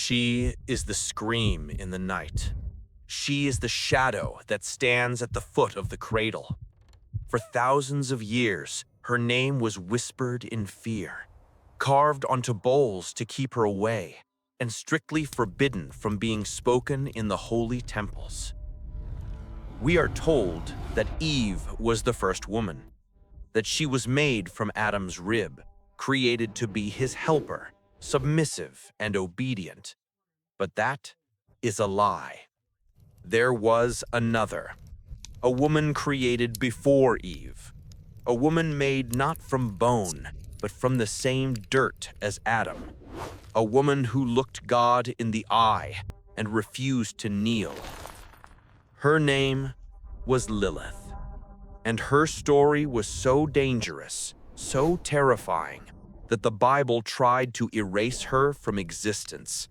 She is the scream in the night. She is the shadow that stands at the foot of the cradle. For thousands of years, her name was whispered in fear, carved onto bowls to keep her away, and strictly forbidden from being spoken in the holy temples. We are told that Eve was the first woman, that she was made from Adam's rib, created to be his helper, submissive and obedient. But that is a lie. There was another, a woman created before Eve, a woman made not from bone, but from the same dirt as Adam, a woman who looked God in the eye and refused to kneel. Her name was Lilith, and her story was so dangerous, so terrifying, that the Bible tried to erase her from existence,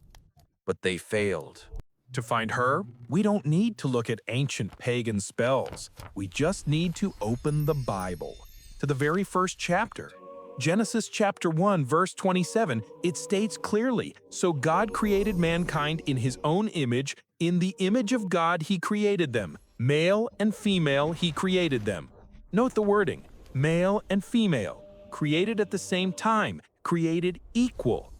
but they failed. To find her, we don't need to look at ancient pagan spells. We just need to open the Bible. To the very first chapter. Genesis chapter 1, verse 27, it states clearly, "So God created mankind in his own image. In the image of God he created them. Male and female he created them." Note the wording, male and female, created at the same time, created equal.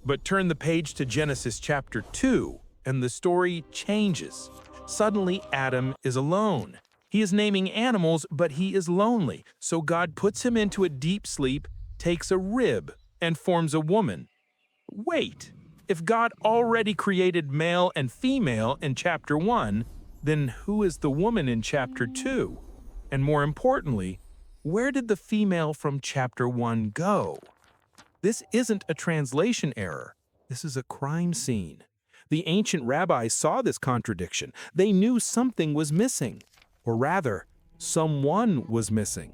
But turn the page to Genesis chapter 2, and the story changes. Suddenly, Adam is alone. He is naming animals, but he is lonely. So God puts him into a deep sleep, takes a rib, and forms a woman. Wait, if God already created male and female in chapter 1, then who is the woman in chapter 2? And more importantly, where did the female from chapter 1 go? This isn't a translation error. This is a crime scene. The ancient rabbis saw this contradiction. They knew something was missing, or rather, someone was missing.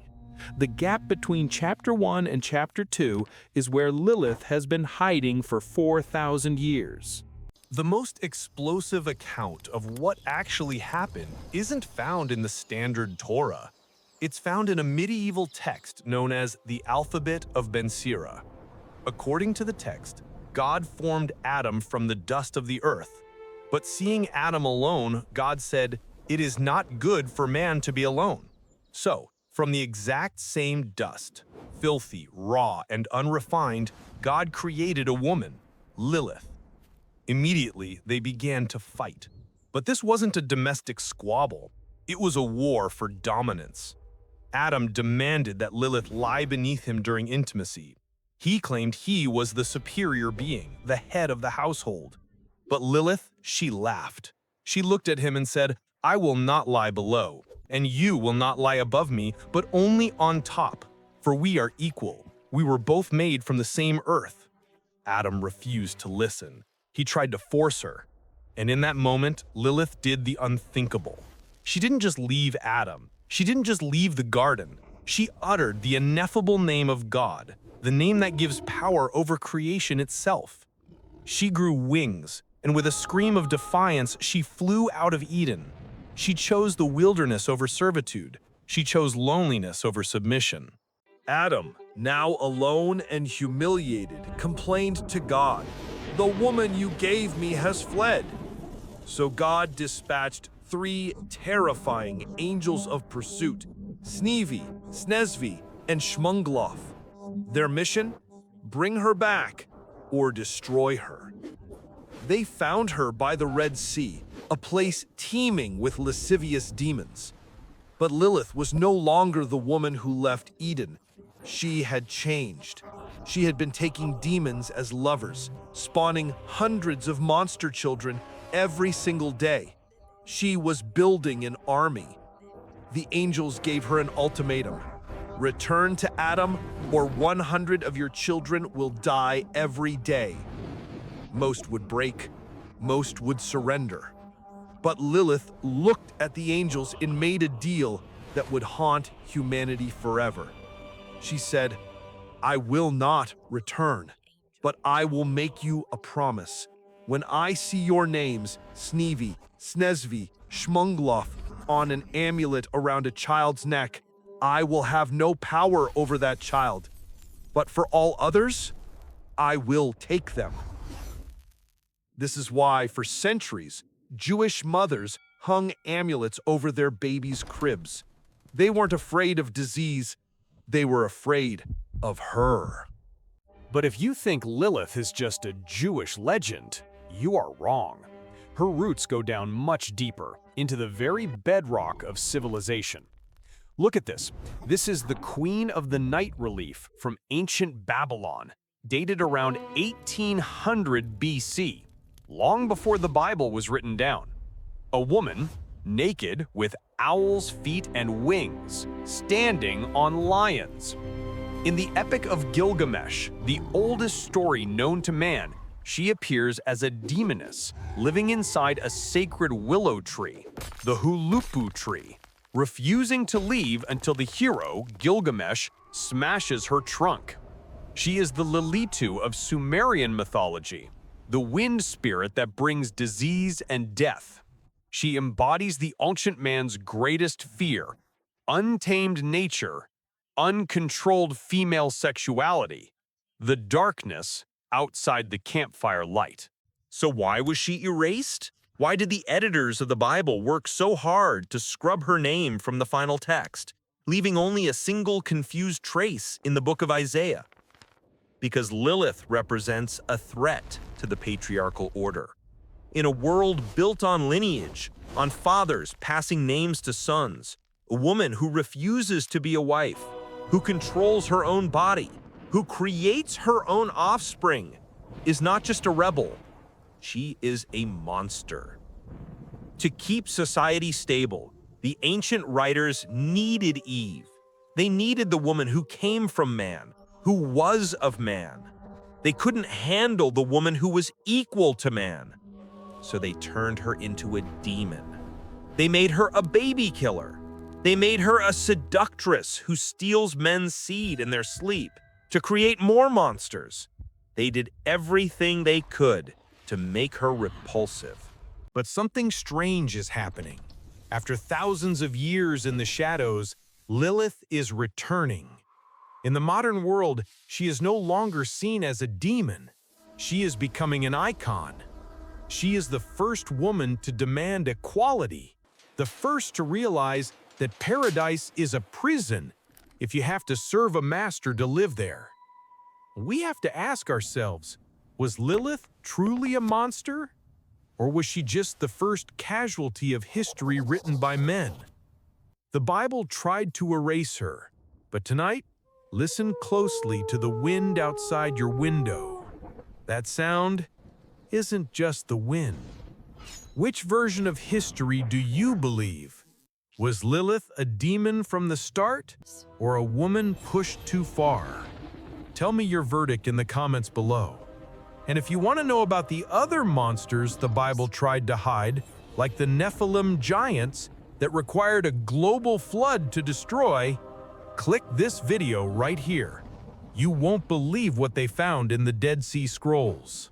The gap between chapter 1 and chapter 2 is where Lilith has been hiding for 4,000 years. The most explosive account of what actually happened isn't found in the standard Torah. It's found in a medieval text known as the Alphabet of Ben Sira. According to the text, God formed Adam from the dust of the earth. But seeing Adam alone, God said, "It is not good for man to be alone." So, from the exact same dust, filthy, raw, and unrefined, God created a woman, Lilith. Immediately, they began to fight. But this wasn't a domestic squabble. It was a war for dominance. Adam demanded that Lilith lie beneath him during intimacy. He claimed he was the superior being, the head of the household. But Lilith, she laughed. She looked at him and said, "I will not lie below, and you will not lie above me, but only on top, for we are equal. We were both made from the same earth." Adam refused to listen. He tried to force her. And in that moment, Lilith did the unthinkable. She didn't just leave Adam. She didn't just leave the garden. She uttered the ineffable name of God, the name that gives power over creation itself. She grew wings, and with a scream of defiance, she flew out of Eden. She chose the wilderness over servitude. She chose loneliness over submission. Adam, now alone and humiliated, complained to God, "The woman you gave me has fled." So God dispatched 3 terrifying angels of pursuit, Snevi, Snesvi, and Shmunglof. Their mission? Bring her back or destroy her. They found her by the Red Sea, a place teeming with lascivious demons. But Lilith was no longer the woman who left Eden. She had changed. She had been taking demons as lovers, spawning hundreds of monster children every single day. She was building an army. The angels gave her an ultimatum. Return to Adam, or 100 of your children will die every day. Most would break, most would surrender. But Lilith looked at the angels and made a deal that would haunt humanity forever. She said, "I will not return, but I will make you a promise. When I see your names, Snevi, Snesvi, Shmunglof, on an amulet around a child's neck, I will have no power over that child. But for all others, I will take them." This is why, for centuries, Jewish mothers hung amulets over their babies' cribs. They weren't afraid of disease, they were afraid of her. But if you think Lilith is just a Jewish legend, you are wrong. Her roots go down much deeper, into the very bedrock of civilization. Look at this. This is the Queen of the Night relief from ancient Babylon, dated around 1800 BC, long before the Bible was written down. A woman, naked with owl's feet and wings, standing on lions. In the Epic of Gilgamesh, the oldest story known to man, she appears as a demoness living inside a sacred willow tree, the Hulupu tree, refusing to leave until the hero, Gilgamesh, smashes her trunk. She is the Lilitu of Sumerian mythology, the wind spirit that brings disease and death. She embodies the ancient man's greatest fear, untamed nature, uncontrolled female sexuality, the darkness outside the campfire light. So why was she erased? Why did the editors of the Bible work so hard to scrub her name from the final text, leaving only a single confused trace in the book of Isaiah? Because Lilith represents a threat to the patriarchal order. In a world built on lineage, on fathers passing names to sons, a woman who refuses to be a wife, who controls her own body, who creates her own offspring, is not just a rebel, she is a monster. To keep society stable, the ancient writers needed Eve. They needed the woman who came from man, who was of man. They couldn't handle the woman who was equal to man, so they turned her into a demon. They made her a baby killer. They made her a seductress who steals men's seed in their sleep to create more monsters. They did everything they could to make her repulsive. But something strange is happening. After thousands of years in the shadows, Lilith is returning. In the modern world, she is no longer seen as a demon. She is becoming an icon. She is the first woman to demand equality, the first to realize that paradise is a prison if you have to serve a master to live there. We have to ask ourselves, was Lilith truly a monster? Or was she just the first casualty of history written by men? The Bible tried to erase her, but tonight, listen closely to the wind outside your window. That sound isn't just the wind. Which version of history do you believe? Was Lilith a demon from the start, or a woman pushed too far? Tell me your verdict in the comments below. And if you want to know about the other monsters the Bible tried to hide, like the Nephilim giants that required a global flood to destroy, click this video right here. You won't believe what they found in the Dead Sea Scrolls.